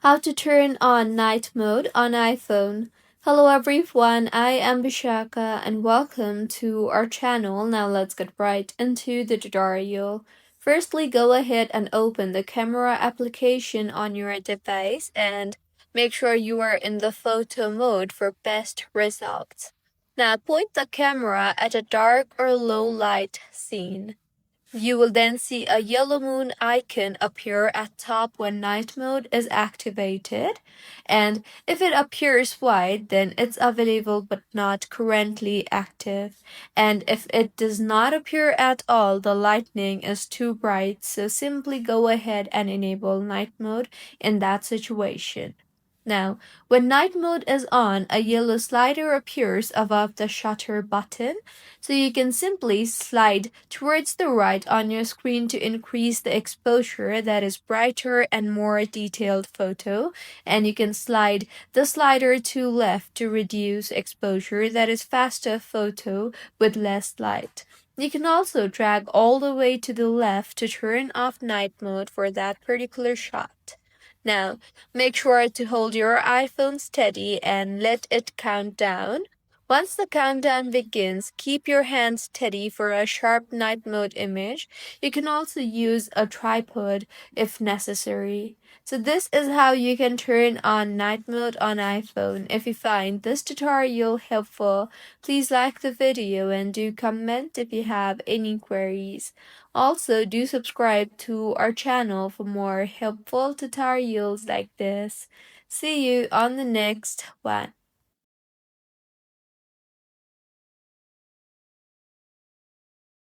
How to turn on night mode on iPhone. Hello everyone, I am Bishaka and welcome to our channel. Now let's get right into the tutorial. Firstly, go ahead and open the camera application on your device and make sure you are in the photo mode for best results. Now point the camera at a dark or low light scene. You will then see a yellow moon icon appear at top when night mode is activated. And if it appears white, then it's available but not currently active. And if it does not appear at all, the lightning is too bright. So simply go ahead and enable night mode in that situation. Now, when night mode is on, a yellow slider appears above the shutter button, so you can simply slide towards the right on your screen to increase the exposure, that is brighter and more detailed photo, and you can slide the slider to left to reduce exposure, that is faster photo with less light. You can also drag all the way to the left to turn off night mode for that particular shot. Now, make sure to hold your iPhone steady and let it count down. Once the countdown begins, keep your hands steady for a sharp night mode image. You can also use a tripod if necessary. So this is how you can turn on night mode on iPhone. If you find this tutorial helpful, please like the video and do comment if you have any queries. Also, do subscribe to our channel for more helpful tutorials like this. See you on the next one.